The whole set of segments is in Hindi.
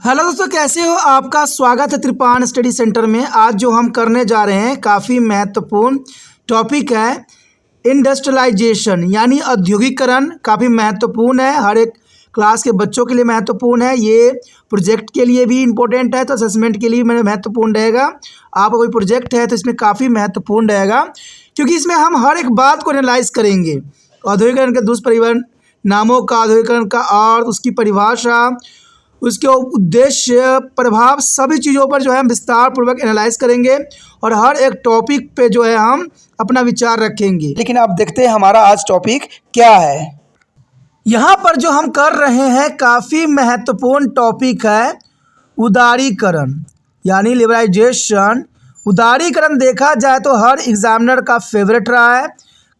हेलो दोस्तों, कैसे हो? आपका स्वागत है त्रिपान स्टडी सेंटर में। आज जो हम करने जा रहे हैं काफ़ी महत्वपूर्ण टॉपिक है इंडस्ट्रियलाइजेशन यानी औद्योगिकरण। काफ़ी महत्वपूर्ण है, हर एक क्लास के बच्चों के लिए महत्वपूर्ण है। ये प्रोजेक्ट के लिए भी इम्पोर्टेंट है, तो असेसमेंट के लिए भी महत्वपूर्ण रहेगा। आपका कोई प्रोजेक्ट है तो इसमें काफ़ी महत्वपूर्ण रहेगा, क्योंकि इसमें हम हर एक बात को एनालाइज करेंगे। औद्योगिकरण के दुष्परिणामों नामों का, औद्योगिकरण का अर्थ, उसकी परिभाषा, उसके उद्देश्य, प्रभाव, सभी चीज़ों पर जो है हम विस्तार पूर्वक एनालाइज करेंगे और हर एक टॉपिक पे जो है हम अपना विचार रखेंगे। लेकिन अब देखते हैं हमारा आज टॉपिक क्या है। यहाँ पर जो हम कर रहे हैं काफ़ी महत्वपूर्ण टॉपिक है उदारीकरण यानी लिबरलाइजेशन। उदारीकरण देखा जाए तो हर एग्जामिनर का फेवरेट रहा है,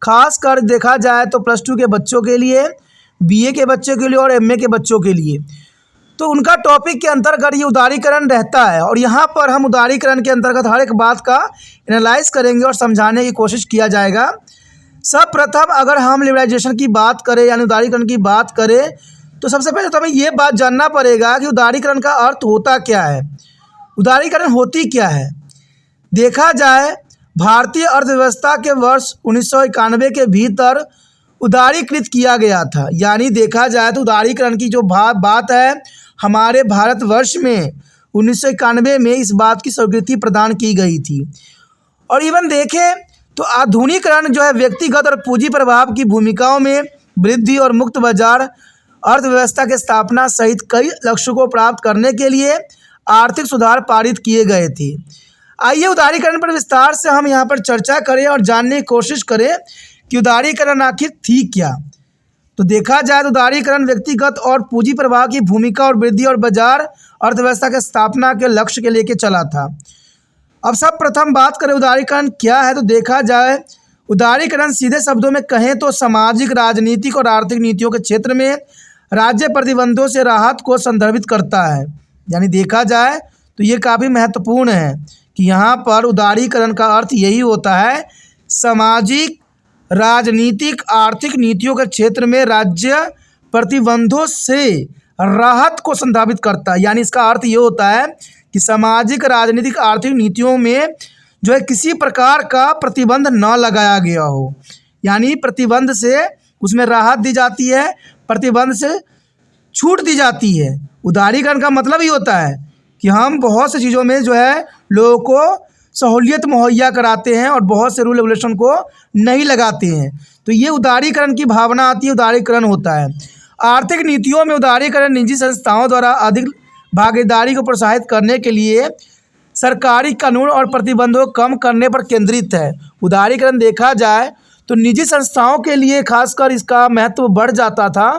खास कर देखा जाए तो +2 के बच्चों के लिए, BA के बच्चों के लिए और MA के बच्चों के लिए। तो उनका टॉपिक के अंतर्गत ये उदारीकरण रहता है और यहाँ पर हम उदारीकरण के अंतर्गत हर एक बात का एनालाइज करेंगे और समझाने की कोशिश किया जाएगा। सर्वप्रथम अगर हम लिबरलाइजेशन की बात करें यानी उदारीकरण की बात करें तो सबसे पहले तो हमें ये बात जानना पड़ेगा कि उदारीकरण का अर्थ होता क्या है, उदारीकरण होती क्या है। देखा जाए भारतीय अर्थव्यवस्था के वर्ष 1991 के भीतर उदारीकृत किया गया था। यानी देखा जाए तो उदारीकरण की जो बात है हमारे भारतवर्ष में 1991 में इस बात की स्वीकृति प्रदान की गई थी। और इवन देखें तो आधुनिकीकरण जो है व्यक्तिगत और पूंजी प्रभाव की भूमिकाओं में वृद्धि और मुक्त बाजार अर्थव्यवस्था की स्थापना सहित कई लक्ष्यों को प्राप्त करने के लिए आर्थिक सुधार पारित किए गए थे। आइए उदारीकरण पर विस्तार से हम यहाँ पर चर्चा करें और जानने की कोशिश करें कि उदारीकरण आखिर थी क्या। तो देखा जाए तो उदारीकरण व्यक्तिगत और पूंजी प्रवाह की भूमिका और वृद्धि और बाजार अर्थव्यवस्था के स्थापना के लक्ष्य के लेके चला था। अब सब प्रथम बात करें उदारीकरण क्या है, तो देखा जाए उदारीकरण सीधे शब्दों में कहें तो सामाजिक, राजनीतिक और आर्थिक नीतियों के क्षेत्र में राज्य प्रतिबंधों से राहत को संदर्भित करता है। यानी देखा जाए तो ये काफ़ी महत्वपूर्ण है कि यहाँ पर उदारीकरण का अर्थ यही होता है, सामाजिक, राजनीतिक, आर्थिक नीतियों के क्षेत्र में राज्य प्रतिबंधों से राहत को संदर्भित करता है। यानी इसका अर्थ ये होता है कि सामाजिक, राजनीतिक, आर्थिक नीतियों में जो है किसी प्रकार का प्रतिबंध न लगाया गया हो, यानी प्रतिबंध से उसमें राहत दी जाती है, प्रतिबंध से छूट दी जाती है। उदारीकरण का मतलब ही होता है कि हम बहुत सी चीज़ों में जो है लोगों को सहूलियत मुहैया कराते हैं और बहुत से रूल रेगुलेशन को नहीं लगाते हैं। तो ये उदारीकरण की भावना आती है, उदारीकरण होता है। आर्थिक नीतियों में उदारीकरण निजी संस्थाओं द्वारा अधिक भागीदारी को प्रोत्साहित करने के लिए सरकारी कानून और प्रतिबंधों को कम करने पर केंद्रित है। उदारीकरण देखा जाए तो निजी संस्थाओं के लिए खासकर इसका महत्व बढ़ जाता था,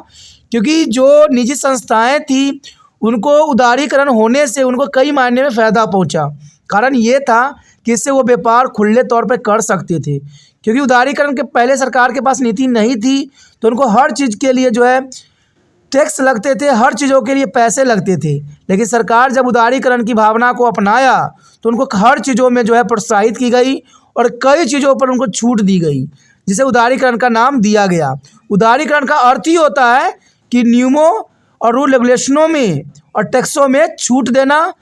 क्योंकि जो निजी संस्थाएं थी उनको उदारीकरण होने से उनको कई मायने में फ़ायदा पहुंचा। कारण ये था कि इससे वो व्यापार खुले तौर पे कर सकते थे, क्योंकि उदारीकरण के पहले सरकार के पास नीति नहीं थी, तो उनको हर चीज़ के लिए जो है टैक्स लगते थे, हर चीज़ों के लिए पैसे लगते थे। लेकिन सरकार जब उदारीकरण की भावना को अपनाया तो उनको हर चीज़ों में जो है प्रोत्साहित की गई और कई चीज़ों पर उनको छूट दी गई, जिसे उदारीकरण का नाम दिया गया। उदारीकरण का अर्थ ही होता है कि नियमों और रूल रेगुलेशनों में और टैक्सों में छूट देना,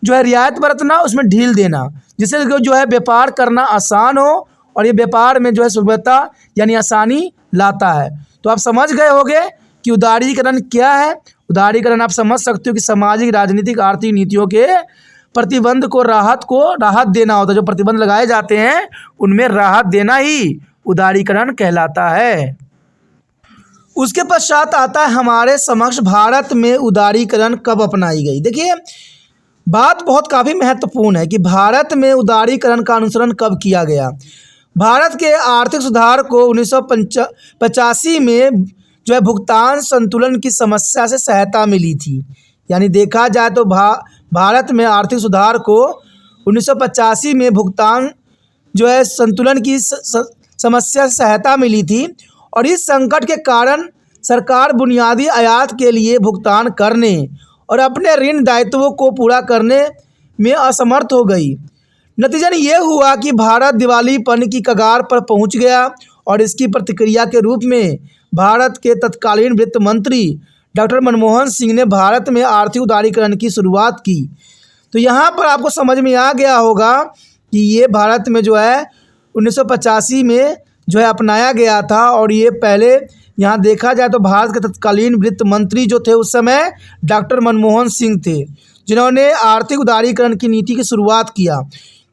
जो है रियायत बरतना, उसमें ढील देना, जिससे जो है व्यापार करना आसान हो और ये व्यापार में जो है सुलभता यानी आसानी लाता है। तो आप समझ गए होंगे कि उदारीकरण क्या है। उदारीकरण आप समझ सकते हो कि सामाजिक, राजनीतिक, आर्थिक नीतियों के प्रतिबंध को राहत देना होता है। जो प्रतिबंध लगाए जाते हैं उनमें राहत देना ही उदारीकरण कहलाता है। उसके पश्चात आता है हमारे समक्ष भारत में उदारीकरण कब अपनाई गई। देखिए बात बहुत काफ़ी महत्वपूर्ण है कि भारत में उदारीकरण का अनुसरण कब किया गया। भारत के आर्थिक सुधार को 1985 में जो है भुगतान संतुलन की समस्या से सहायता मिली थी। यानी देखा जाए तो भारत में आर्थिक सुधार को 1985 में भुगतान जो है संतुलन की समस्या से सहायता मिली थी और इस संकट के कारण सरकार बुनियादी आयात के लिए भुगतान करने और अपने ऋण दायित्वों को पूरा करने में असमर्थ हो गई। नतीजन ये हुआ कि भारत दिवालीपन की कगार पर पहुंच गया और इसकी प्रतिक्रिया के रूप में भारत के तत्कालीन वित्त मंत्री डॉक्टर मनमोहन सिंह ने भारत में आर्थिक उदारीकरण की शुरुआत की। तो यहाँ पर आपको समझ में आ गया होगा कि ये भारत में जो है 1985 में जो है अपनाया गया था। और ये पहले यहाँ देखा जाए तो भारत के तत्कालीन वित्त मंत्री जो थे उस समय डॉक्टर मनमोहन सिंह थे, जिन्होंने आर्थिक उदारीकरण की नीति की शुरुआत किया।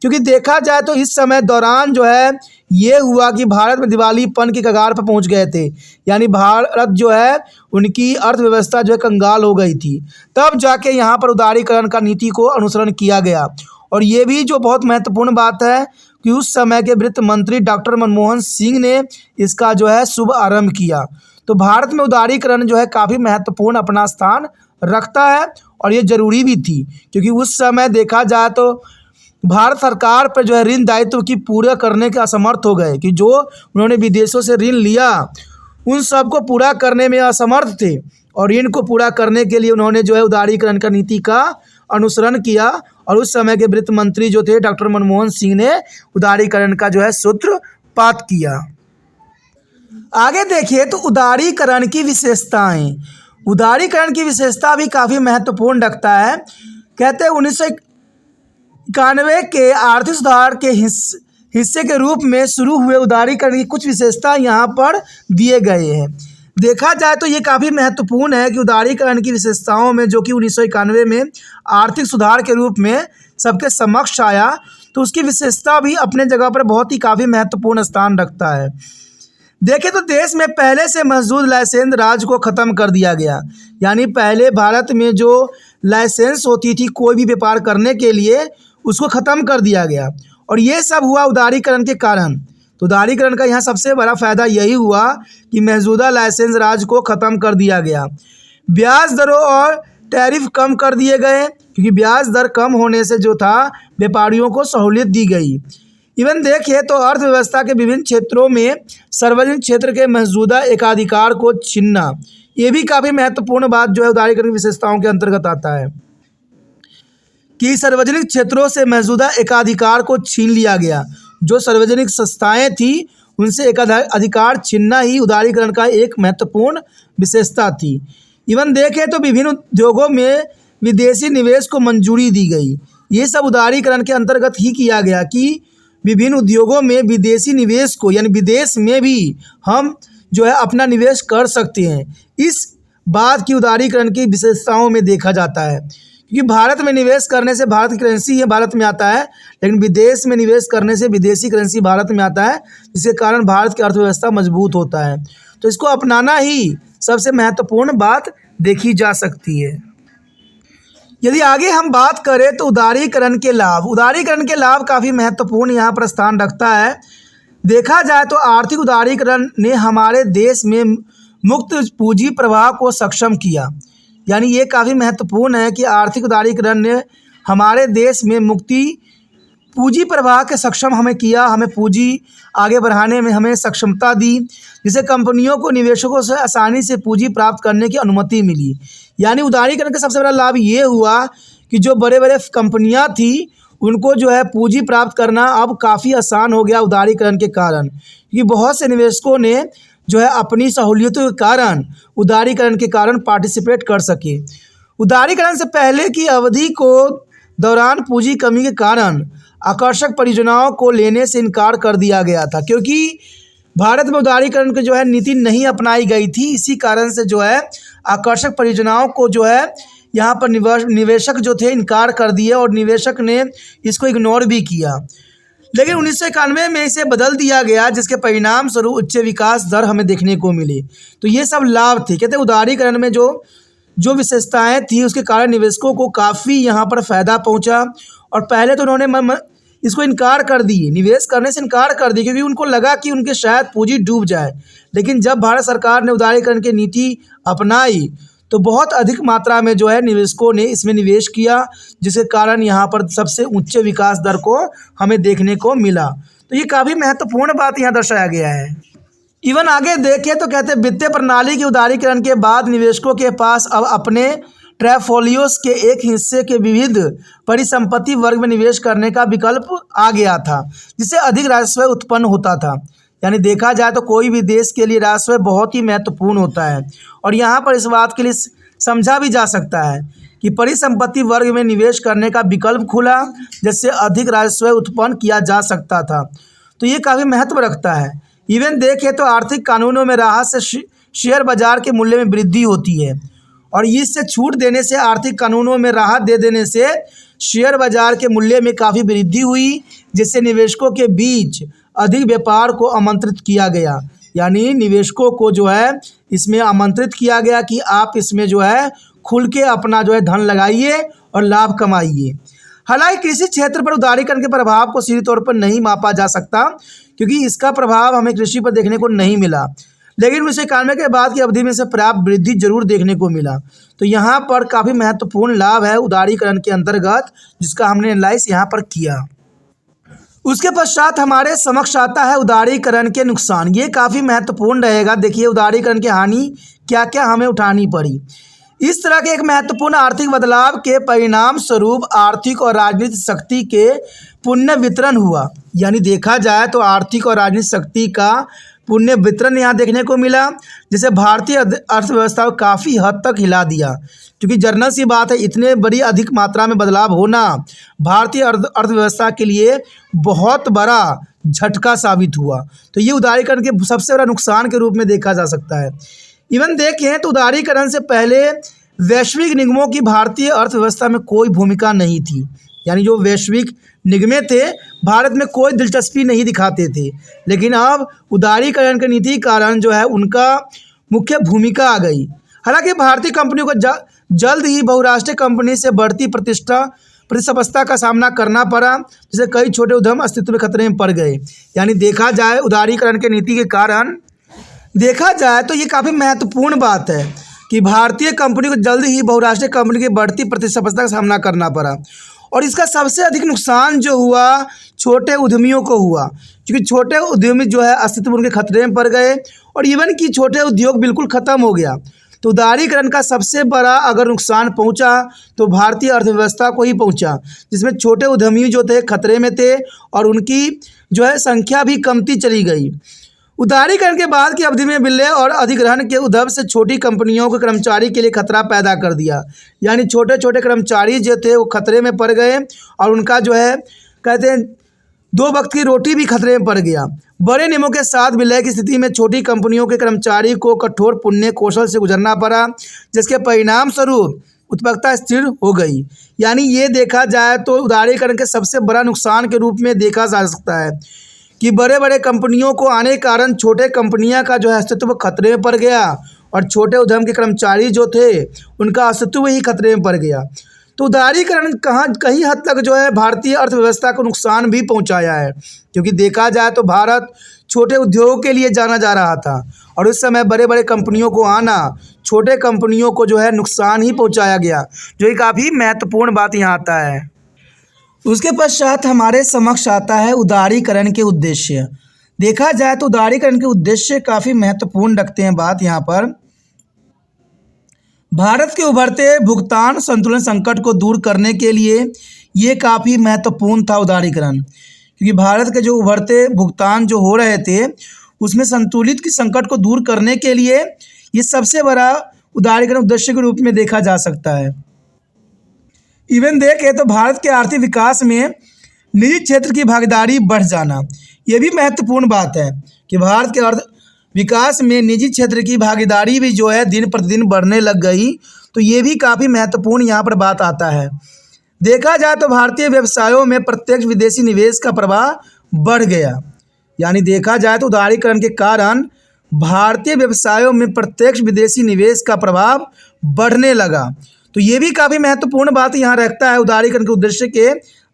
क्योंकि देखा जाए तो इस समय दौरान जो है ये हुआ कि भारत में दिवालीपन की कगार पर पहुंच गए थे, यानी भारत जो है उनकी अर्थव्यवस्था जो है कंगाल हो गई थी। तब जाके यहाँ पर उदारीकरण का नीति को अनुसरण किया गया। और ये भी जो बहुत महत्वपूर्ण बात है कि उस समय के वित्त मंत्री डॉक्टर मनमोहन सिंह ने इसका जो है शुभ आरंभ किया। तो भारत में उदारीकरण जो है काफ़ी महत्वपूर्ण अपना स्थान रखता है और ये ज़रूरी भी थी, क्योंकि उस समय देखा जाए तो भारत सरकार पर जो है ऋण दायित्व की पूरा करने के असमर्थ हो गए, कि जो उन्होंने विदेशों से ऋण लिया उन सब को पूरा करने में असमर्थ थे। और ऋण को पूरा करने के लिए उन्होंने जो है उदारीकरण का नीति का अनुसरण किया। और उस समय के वित्त मंत्री जो थे डॉक्टर मनमोहन सिंह ने उदारीकरण का जो है सूत्रपात किया। आगे देखिए तो उदारीकरण की विशेषताएं। उदारीकरण की विशेषता भी काफ़ी महत्वपूर्ण रखता है। कहते हैं 1991 के आर्थिक सुधार के हिस्से के रूप में शुरू हुए उदारीकरण की कुछ विशेषता यहाँ पर दिए गए हैं। देखा जाए तो ये काफ़ी महत्वपूर्ण है कि उदारीकरण की विशेषताओं में, जो कि 1991 में आर्थिक सुधार के रूप में सबके समक्ष आया, तो उसकी विशेषता भी अपने जगह पर बहुत ही काफ़ी महत्वपूर्ण स्थान रखता है। देखें तो देश में पहले से मौजूद लाइसेंस राज को ख़त्म कर दिया गया। यानी पहले भारत में जो लाइसेंस होती थी कोई भी व्यापार करने के लिए, उसको ख़त्म कर दिया गया। और ये सब हुआ उदारीकरण के कारण। तो उदारीकरण का यहाँ सबसे बड़ा फ़ायदा यही हुआ कि मौजूदा लाइसेंस राज को ख़त्म कर दिया गया। ब्याज दरों और टैरिफ कम कर दिए गए, क्योंकि ब्याज दर कम होने से जो था व्यापारियों को सहूलियत दी गई। इवन देखिए तो अर्थव्यवस्था के विभिन्न क्षेत्रों में सार्वजनिक क्षेत्र के मौजूदा एकाधिकार को छीनना, ये भी काफ़ी महत्वपूर्ण बात जो है उदारीकरण की विशेषताओं के अंतर्गत आता है, कि सार्वजनिक क्षेत्रों से मौजूदा एकाधिकार को छीन लिया गया। जो सार्वजनिक संस्थाएं थी उनसे एकाधिकार छीनना ही उदारीकरण का एक महत्वपूर्ण विशेषता थी। इवन देखें तो विभिन्न उद्योगों में विदेशी निवेश को मंजूरी दी गई। ये सब उदारीकरण के अंतर्गत ही किया गया कि विभिन्न उद्योगों में विदेशी निवेश को, यानी विदेश में भी हम जो है अपना निवेश कर सकते हैं। इस बात की उदारीकरण की विशेषताओं में देखा जाता है, क्योंकि भारत में निवेश करने से भारत की करेंसी ही भारत में आता है, लेकिन विदेश में निवेश करने से विदेशी करेंसी भारत में आता है, जिसके कारण भारत की अर्थव्यवस्था मजबूत होता है। तो इसको अपनाना ही सबसे महत्वपूर्ण बात देखी जा सकती है। यदि आगे हम बात करें तो उदारीकरण के लाभ काफ़ी महत्वपूर्ण यहाँ पर स्थान रखता है। देखा जाए तो आर्थिक उदारीकरण ने हमारे देश में मुक्त पूंजी प्रवाह को सक्षम किया। यानी ये काफ़ी महत्वपूर्ण है कि आर्थिक उदारीकरण ने हमारे देश में मुक्ति पूंजी प्रवाह के सक्षम हमें किया, हमें पूंजी आगे बढ़ाने में हमें सक्षमता दी, जिससे कंपनियों को निवेशकों से आसानी से पूंजी प्राप्त करने की अनुमति मिली। यानी उदारीकरण का सबसे बड़ा लाभ ये हुआ कि जो बड़े बड़े कंपनियां थी उनको जो है पूंजी प्राप्त करना अब काफ़ी आसान हो गया उदारीकरण के कारण, क्योंकि बहुत से निवेशकों ने जो है अपनी सहूलियतों के कारण, उदारीकरण के कारण पार्टिसिपेट कर सके। उदारीकरण से पहले की अवधि को दौरान पूंजी कमी के कारण आकर्षक परियोजनाओं को लेने से इनकार कर दिया गया था, क्योंकि भारत में उदारीकरण की जो है नीति नहीं अपनाई गई थी। इसी कारण से जो है आकर्षक परियोजनाओं को जो है यहाँ पर निवेशक जो थे इनकार कर दिए और निवेशक ने इसको इग्नोर भी किया। लेकिन 1991 में इसे बदल दिया गया, जिसके परिणाम स्वरूप उच्च विकास दर हमें देखने को मिली। तो ये सब लाभ थे। कहते हैं उदारीकरण में जो विशेषताएं थी उसके कारण निवेशकों को काफ़ी यहाँ पर फ़ायदा पहुँचा। और पहले तो उन्होंने इसको इनकार कर दिए, निवेश करने से इनकार कर दिए, क्योंकि उनको लगा कि उनके शायद पूंजी डूब जाए। लेकिन जब भारत सरकार ने उदारीकरण की नीति अपनाई तो बहुत अधिक मात्रा में जो है निवेशकों ने इसमें निवेश किया, जिसके कारण यहाँ पर सबसे उच्च विकास दर को हमें देखने को मिला। तो ये काफ़ी महत्वपूर्ण बात यहाँ दर्शाया गया है। इवन आगे देखें तो कहते हैं वित्तीय प्रणाली के उदारीकरण के बाद निवेशकों के पास अब अपने ट्रैफोलियोस के एक हिस्से के विविध परिसंपत्ति वर्ग में निवेश करने का विकल्प आ गया था, जिससे अधिक राजस्व उत्पन्न होता था। यानी देखा जाए तो कोई भी देश के लिए राजस्व बहुत ही महत्वपूर्ण होता है। और यहाँ पर इस बात के लिए समझा भी जा सकता है कि परिसंपत्ति वर्ग में निवेश करने का विकल्प खुला, जिससे अधिक राजस्व उत्पन्न किया जा सकता था। तो ये काफ़ी महत्व रखता है। इवन देखें तो आर्थिक कानूनों में राहत से शेयर बाजार के मूल्य में वृद्धि होती है, और इससे छूट देने से, आर्थिक कानूनों में राहत दे देने से शेयर बाजार के मूल्य में काफ़ी वृद्धि हुई, जिससे निवेशकों के बीच अधिक व्यापार को आमंत्रित किया गया। यानी निवेशकों को जो है इसमें आमंत्रित किया गया कि आप इसमें जो है खुल के अपना जो है धन लगाइए और लाभ कमाइए। हालांकि कृषि क्षेत्र पर उदारीकरण के प्रभाव को सीधे तौर पर नहीं मापा जा सकता, क्योंकि इसका प्रभाव हमें कृषि पर देखने को नहीं मिला, लेकिन 1991 के बाद की अवधि में से पर्याप्त वृद्धि जरूर देखने को मिला। तो यहाँ पर काफ़ी महत्वपूर्ण लाभ है उदारीकरण के अंतर्गत, जिसका हमने एनालाइज यहाँ पर किया। उसके पश्चात हमारे समक्ष आता है उदारीकरण के नुकसान। ये काफ़ी महत्वपूर्ण रहेगा। देखिए उदारीकरण की हानि क्या क्या हमें उठानी पड़ी। इस तरह के एक महत्वपूर्ण आर्थिक बदलाव के परिणाम स्वरूप आर्थिक और राजनीतिक शक्ति के पुनः वितरण हुआ। यानी देखा जाए तो आर्थिक और राजनीतिक शक्ति का पुनः वितरण यहाँ देखने को मिला, जिसे भारतीय अर्थव्यवस्था को काफ़ी हद तक हिला दिया। क्योंकि जनरल सी बात है, इतने बड़ी अधिक मात्रा में बदलाव होना भारतीय अर्थव्यवस्था के लिए बहुत बड़ा झटका साबित हुआ। तो ये उदारीकरण के सबसे बड़ा नुकसान के रूप में देखा जा सकता है। इवन देखें तो उदारीकरण से पहले वैश्विक निगमों की भारतीय अर्थव्यवस्था में कोई भूमिका नहीं थी। यानी जो वैश्विक निगमें थे भारत में कोई दिलचस्पी नहीं दिखाते थे, लेकिन अब उदारीकरण की नीति के कारण जो है उनका मुख्य भूमिका आ गई। हालांकि भारतीय कंपनियों को जल्द ही बहुराष्ट्रीय कंपनी से बढ़ती प्रतिस्पर्धा का सामना करना पड़ा, जिससे कई छोटे उद्यम अस्तित्व में खतरे में पड़ गए। यानी देखा जाए उदारीकरण की नीति के कारण देखा जाए तो ये काफ़ी महत्वपूर्ण बात है कि भारतीय कंपनी को जल्द ही बहुराष्ट्रीय कंपनी की बढ़ती प्रतिस्पर्धा का सामना करना पड़ा। और इसका सबसे अधिक नुकसान जो हुआ छोटे उद्यमियों को हुआ, क्योंकि छोटे उद्यमी जो है अस्तित्व उनके खतरे में पड़ गए, और इवन कि छोटे उद्योग बिल्कुल ख़त्म हो गया। तो उदारीकरण का सबसे बड़ा अगर नुकसान पहुंचा तो भारतीय अर्थव्यवस्था को ही पहुंचा, जिसमें छोटे उद्यमी जो थे खतरे में थे और उनकी जो है संख्या भी कमती चली गई। उदारीकरण के बाद की अवधि में विलय और अधिग्रहण के उद्यम से छोटी कंपनियों के कर्मचारी के लिए खतरा पैदा कर दिया। यानी छोटे छोटे कर्मचारी जो थे वो खतरे में पड़ गए, और उनका जो है कहते हैं 2 वक्त की रोटी भी खतरे में पड़ गया। बड़े नियमों के साथ विलय की स्थिति में छोटी कंपनियों के कर्मचारी को कठोर पुण्य कौशल से गुजरना पड़ा, जिसके परिणाम स्वरूप उत्पादकता स्थिर हो गई। यानी ये देखा जाए तो उदारीकरण के सबसे बड़ा नुकसान के रूप में देखा जा सकता है कि बड़े बड़े कंपनियों को आने के कारण छोटे कंपनियां का जो है अस्तित्व खतरे में पड़ गया, और छोटे उद्यम के कर्मचारी जो थे उनका अस्तित्व ही खतरे में पड़ गया। तो उदारीकरण कहीं हद तक जो है भारतीय अर्थव्यवस्था को नुकसान भी पहुंचाया है, क्योंकि देखा जाए तो भारत छोटे उद्योगों के लिए जाना जा रहा था, और उस समय बड़े बड़े कंपनियों को आना छोटे कंपनियों को जो है नुकसान ही पहुंचाया गया, जो एक काफ़ी महत्वपूर्ण बात यहाँ आता है। उसके पश्चात हमारे समक्ष आता है उदारीकरण के उद्देश्य। देखा जाए तो उदारीकरण के उद्देश्य काफ़ी महत्वपूर्ण रखते हैं बात यहाँ पर। भारत के उभरते भुगतान संतुलन संकट को दूर करने के लिए ये काफ़ी महत्वपूर्ण था उदारीकरण, क्योंकि भारत के जो उभरते भुगतान जो हो रहे थे उसमें संतुलित की संकट को दूर करने के लिए ये सबसे बड़ा उदारीकरण उद्देश्य के रूप में देखा जा सकता है। इवन देखें तो भारत के आर्थिक विकास में निजी क्षेत्र की भागीदारी बढ़ जाना, ये भी महत्वपूर्ण बात है कि भारत के अर्थ विकास में निजी क्षेत्र की भागीदारी भी जो है दिन प्रतिदिन बढ़ने लग गई। तो ये भी काफ़ी महत्वपूर्ण यहाँ पर बात आता है। देखा जाए तो भारतीय व्यवसायों में प्रत्यक्ष विदेशी निवेश का प्रवाह बढ़ गया। यानी देखा जाए तो उदारीकरण के कारण भारतीय व्यवसायों में प्रत्यक्ष विदेशी निवेश का प्रभाव बढ़ने लगा। तो ये भी काफ़ी महत्वपूर्ण बात यहाँ रखता है उदारीकरण के उद्देश्य के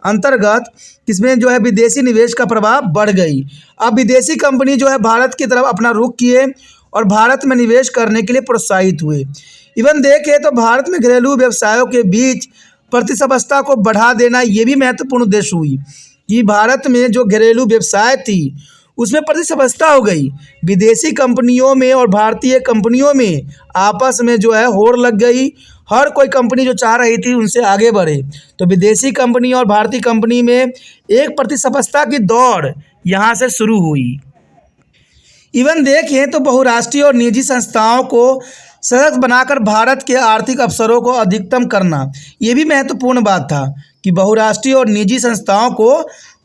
अंतर्गत, इसमें जो है विदेशी निवेश का प्रभाव बढ़ गई। अब विदेशी कंपनी जो है भारत की तरफ अपना रुख किए और भारत में निवेश करने के लिए प्रोत्साहित हुए। इवन देखें तो भारत में घरेलू व्यवसायों के बीच प्रतिस्पर्धा को बढ़ा देना, ये भी महत्वपूर्ण उद्देश्य हुई कि भारत में जो घरेलू व्यवसाय थी उसमें प्रतिस्पर्धा हो गई। विदेशी कंपनियों में और भारतीय कंपनियों में आपस में जो है होड़ लग गई। हर कोई कंपनी जो चाह रही थी उनसे आगे बढ़े, तो विदेशी कंपनी और भारतीय कंपनी में एक प्रतिस्पर्धा की दौड़ यहाँ से शुरू हुई। इवन देखें तो बहुराष्ट्रीय और निजी संस्थाओं को सशक्त बनाकर भारत के आर्थिक अवसरों को अधिकतम करना, ये भी महत्वपूर्ण बात था कि बहुराष्ट्रीय और निजी संस्थाओं को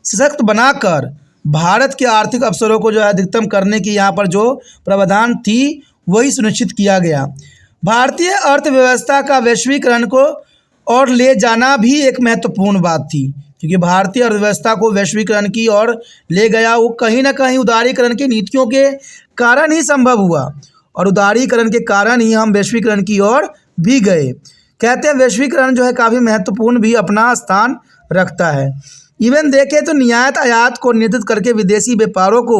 सशक्त बनाकर भारत के आर्थिक अवसरों को जो है अधिकतम करने की यहाँ पर जो प्रावधान थी वही सुनिश्चित किया गया। भारतीय अर्थव्यवस्था का वैश्वीकरण को और ले जाना भी एक महत्वपूर्ण बात थी, क्योंकि भारतीय अर्थव्यवस्था को वैश्वीकरण की ओर ले गया वो कहीं ना कहीं उदारीकरण की नीतियों के कारण ही संभव हुआ, और उदारीकरण के कारण ही हम वैश्वीकरण की ओर भी गए। कहते हैं वैश्वीकरण जो है काफ़ी महत्वपूर्ण भी अपना स्थान रखता है। इवन देखें तो निर्यात आयात को नियंत्रित करके विदेशी व्यापारों को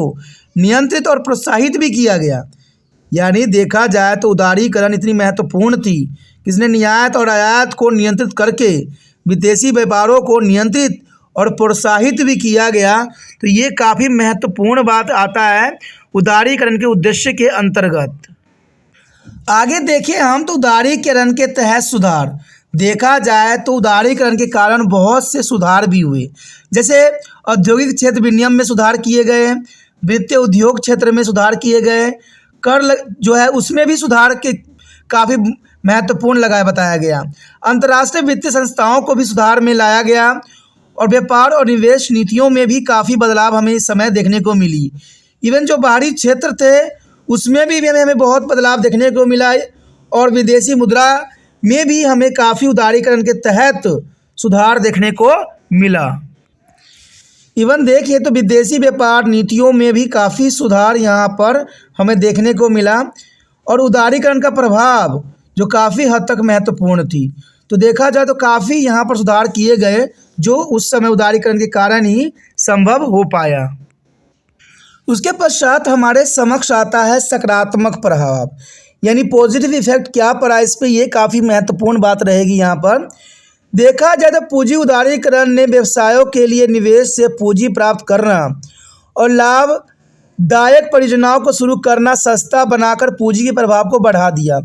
नियंत्रित और प्रोत्साहित भी किया गया। यानी देखा जाए तो उदारीकरण इतनी महत्वपूर्ण थी कि इसने निर्यात और आयात को नियंत्रित करके विदेशी व्यापारों को नियंत्रित और प्रोत्साहित भी किया गया। तो ये काफ़ी महत्वपूर्ण बात आता है उदारीकरण के उद्देश्य के अंतर्गत। आगे देखिए हम तो उदारीकरण के तहत सुधार देखा जाए तो उदारीकरण के कारण बहुत से सुधार भी हुए, जैसे औद्योगिक क्षेत्र विनियम में सुधार किए गए, वित्तीय उद्योग क्षेत्र में सुधार किए गए, जो है उसमें भी सुधार के काफ़ी महत्वपूर्ण बताया गया। अंतर्राष्ट्रीय वित्तीय संस्थाओं को भी सुधार में लाया गया और व्यापार और निवेश नीतियों में भी काफ़ी बदलाव हमें इस समय देखने को मिली। इवन जो बाहरी क्षेत्र थे उसमें भी हमें बहुत बदलाव देखने को मिला और विदेशी मुद्रा में भी हमें काफ़ी उदारीकरण के तहत सुधार देखने को मिला। इवन देखिए तो विदेशी व्यापार नीतियों में भी काफ़ी सुधार यहाँ पर हमें देखने को मिला और उदारीकरण का प्रभाव जो काफ़ी हद तक महत्वपूर्ण थी। तो देखा जाए तो काफ़ी यहाँ पर सुधार किए गए जो उस समय उदारीकरण के कारण ही संभव हो पाया। उसके पश्चात हमारे समक्ष आता है सकारात्मक प्रभाव, यानी पॉजिटिव इफेक्ट क्या पड़ा इस पर, ये काफ़ी महत्वपूर्ण बात रहेगी। यहाँ पर देखा जाए तो पूंजी उदारीकरण ने व्यवसायों के लिए निवेश से पूंजी प्राप्त करना और लाभदायक परियोजनाओं को शुरू करना सस्ता बनाकर पूंजी के प्रभाव को बढ़ा दिया।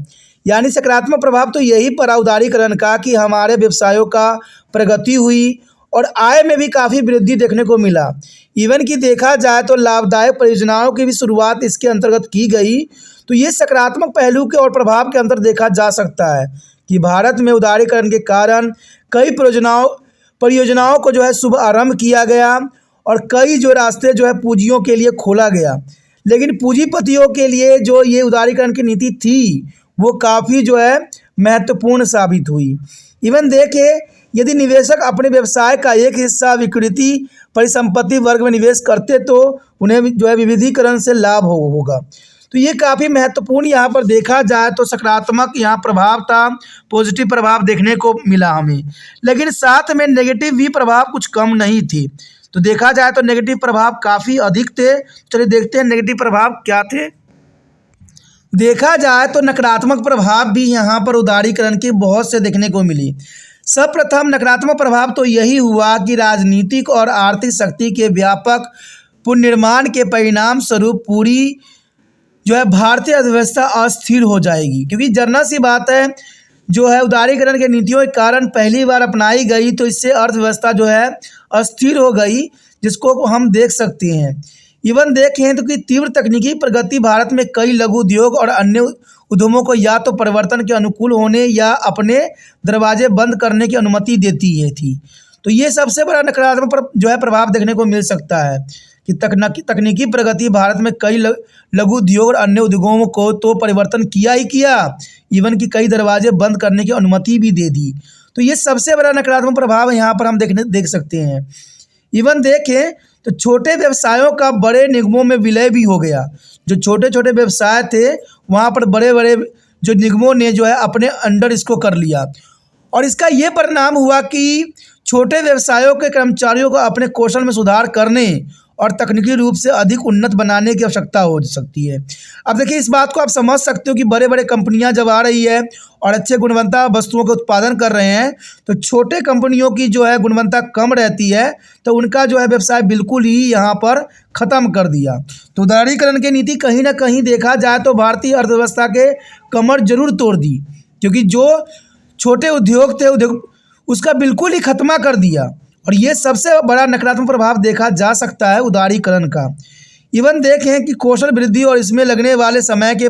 यानी सकारात्मक प्रभाव तो यही पड़ा उदारीकरण का कि हमारे व्यवसायों का प्रगति हुई और आय में भी काफ़ी वृद्धि देखने को मिला। इवन कि देखा जाए तो लाभदायक परियोजनाओं की भी शुरुआत इसके अंतर्गत की गई। तो ये सकारात्मक पहलू के और प्रभाव के अंतर देखा जा सकता है कि भारत में उदारीकरण के कारण कई परियोजनाओं को जो है शुभ आरंभ किया गया और कई जो रास्ते जो है पूंजियों के लिए खोला गया। लेकिन पूंजीपतियों के लिए जो ये उदारीकरण की नीति थी वो काफ़ी जो है महत्वपूर्ण साबित हुई। इवन देखें यदि निवेशक अपने व्यवसाय का एक हिस्सा विकृति परिसंपत्ति वर्ग में निवेश करते तो उन्हें जो है विविधीकरण से लाभ होगा। तो ये काफ़ी महत्वपूर्ण यहाँ पर देखा जाए तो सकारात्मक यहाँ प्रभाव था, पॉजिटिव प्रभाव देखने को मिला हमें। लेकिन साथ में नेगेटिव भी प्रभाव कुछ कम नहीं थे। तो देखा जाए तो नेगेटिव प्रभाव काफ़ी अधिक थे। चलिए देखते हैं नेगेटिव प्रभाव क्या थे। देखा जाए तो नकारात्मक प्रभाव भी यहाँ पर उदारीकरण के बहुत से देखने को मिली। सर्वप्रथम नकारात्मक प्रभाव तो यही हुआ कि राजनीतिक और आर्थिक शक्ति के व्यापक पुनर्निर्माण के परिणाम स्वरूप पूरी जो है भारतीय अर्थव्यवस्था अस्थिर हो जाएगी, क्योंकि जर्नल सी बात है जो है उदारीकरण के नीतियों के कारण पहली बार अपनाई गई तो इससे अर्थव्यवस्था जो है अस्थिर हो गई, जिसको हम देख सकते हैं। इवन देखें तो कि तीव्र तकनीकी प्रगति भारत में कई लघु उद्योग और अन्य उद्यमों को या तो परिवर्तन के अनुकूल होने या अपने दरवाजे बंद करने की अनुमति देती थी। तो ये सबसे बड़ा नकारात्मक जो है प्रभाव देखने को मिल सकता है कि तकनीकी प्रगति भारत में कई लघु उद्योग और अन्य उद्योगों को तो परिवर्तन किया ही किया, इवन कि कई दरवाजे बंद करने की अनुमति भी दे दी। तो ये सबसे बड़ा नकारात्मक प्रभाव यहाँ पर हम देख सकते हैं। इवन देखें तो छोटे व्यवसायों का बड़े निगमों में विलय भी हो गया। जो छोटे छोटे व्यवसाय थे वहाँ पर बड़े बड़े जो निगमों ने जो है अपने अंडर इसको कर लिया और इसका ये परिणाम हुआ कि छोटे व्यवसायों के कर्मचारियों को अपने कौशल में सुधार करने और तकनीकी रूप से अधिक उन्नत बनाने की आवश्यकता हो सकती है। अब देखिए इस बात को आप समझ सकते हो कि बड़े बड़े कंपनियां जब आ रही है और अच्छे गुणवत्ता वस्तुओं का उत्पादन कर रहे हैं तो छोटे कंपनियों की जो है गुणवत्ता कम रहती है, तो उनका जो है व्यवसाय बिल्कुल ही यहाँ पर ख़त्म कर दिया। तो उदारीकरण की नीति कहीं ना कहीं देखा जाए तो भारतीय अर्थव्यवस्था के कमर जरूर तोड़ दी, क्योंकि जो छोटे उद्योग थे उसका बिल्कुल ही खत्मा कर दिया और ये सबसे बड़ा नकारात्मक प्रभाव देखा जा सकता है उदारीकरण का। इवन देखें कि कौशल वृद्धि और इसमें लगने वाले समय के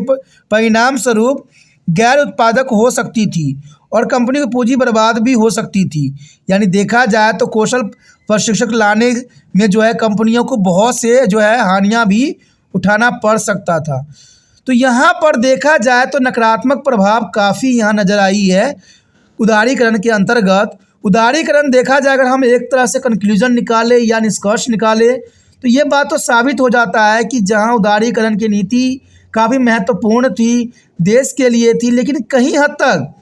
परिणाम स्वरूप गैर उत्पादक हो सकती थी और कंपनी की पूंजी बर्बाद भी हो सकती थी। यानी देखा जाए तो कौशल प्रशिक्षक लाने में जो है कंपनियों को बहुत से जो है हानियां भी उठाना पड़ सकता था। तो यहाँ पर देखा जाए तो नकारात्मक प्रभाव काफ़ी यहाँ नज़र आई है उदारीकरण के अंतर्गत। उदारीकरण देखा जाए, अगर हम एक तरह से कंक्लूजन निकाले या निष्कर्ष निकाले तो ये बात तो साबित हो जाता है कि जहाँ उदारीकरण की नीति काफ़ी महत्वपूर्ण थी, देश के लिए थी, लेकिन कहीं हद तक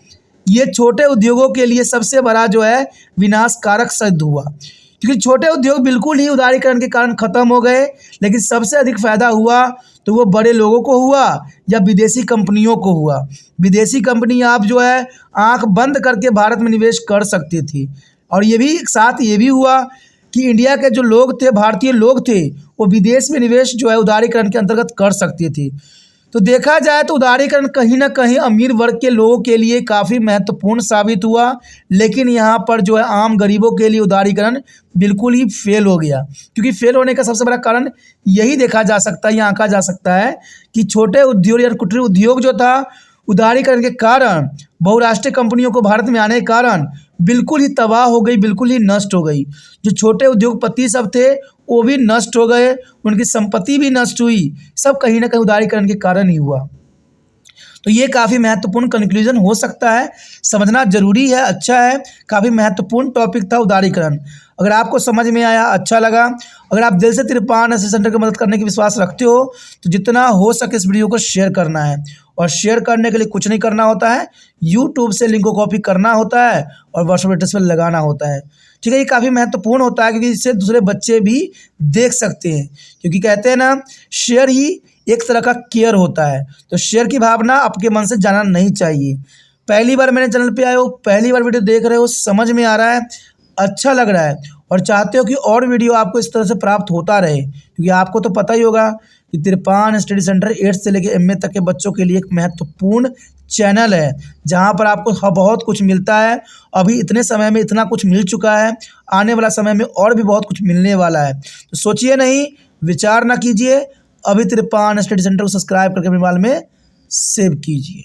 ये छोटे उद्योगों के लिए सबसे बड़ा जो है विनाशकारक सिद्ध हुआ, क्योंकि छोटे उद्योग बिल्कुल ही उदारीकरण के कारण ख़त्म हो गए। लेकिन सबसे अधिक फ़ायदा हुआ तो वो बड़े लोगों को हुआ या विदेशी कंपनियों को हुआ। विदेशी कंपनी आप जो है आंख बंद करके भारत में निवेश कर सकती थी, और ये भी साथ ये भी हुआ कि इंडिया के जो लोग थे, भारतीय लोग थे, वो विदेश में निवेश जो है उदारीकरण के अंतर्गत कर सकते थे। तो देखा जाए तो उदारीकरण कहीं ना कहीं अमीर वर्ग के लोगों के लिए काफ़ी महत्वपूर्ण साबित हुआ, लेकिन यहाँ पर जो है आम गरीबों के लिए उदारीकरण बिल्कुल ही फेल हो गया। क्योंकि फेल होने का सबसे बड़ा कारण यही देखा जा सकता है या आंका जा सकता है कि छोटे उद्योग या कुटीर उद्योग जो था उदारीकरण के कारण, बहुराष्ट्रीय कंपनियों को भारत में आने के कारण बिल्कुल ही तबाह हो गई, बिल्कुल ही नष्ट हो गई। जो छोटे उद्योगपति सब थे वो भी नष्ट हो गए, उनकी संपत्ति भी नष्ट हुई, सब कहीं ना कहीं उदारीकरण के कारण ही हुआ। तो ये काफ़ी महत्वपूर्ण कंक्लूजन हो सकता है, समझना जरूरी है, अच्छा है, काफ़ी महत्वपूर्ण टॉपिक था उदारीकरण। अगर आपको समझ में आया, अच्छा लगा, अगर आप दिल से तिरपान एसएससी सेंटर की मदद करने की विश्वास रखते हो तो जितना हो सके इस वीडियो को शेयर करना है, और शेयर करने के लिए कुछ नहीं करना होता है, यूट्यूब से लिंक को कॉपी करना होता है और व्हाट्सएप स्टेटस पर लगाना होता है। ठीक है, ये काफ़ी महत्वपूर्ण होता है क्योंकि इससे दूसरे बच्चे भी देख सकते हैं, क्योंकि कहते हैं ना शेयर ही एक तरह का केयर होता है। तो शेयर की भावना आपके मन से जाना नहीं चाहिए। पहली बार मेरे चैनल पे आए हो, पहली बार वीडियो देख रहे हो, समझ में आ रहा है, अच्छा लग रहा है और चाहते हो कि और वीडियो आपको इस तरह से प्राप्त होता रहे, क्योंकि आपको तो पता ही होगा कि तिरपान स्टडी सेंटर 8 से लेकर MA तक के बच्चों के लिए एक महत्वपूर्ण चैनल है जहां पर आपको बहुत कुछ मिलता है। अभी इतने समय में इतना कुछ मिल चुका है, आने वाला समय में और भी बहुत कुछ मिलने वाला है। तो सोचिए नहीं, विचार ना कीजिए, अभी तिरपान स्टडी सेंटर को सब्सक्राइब करके अपने मोबाइल में सेव कीजिए।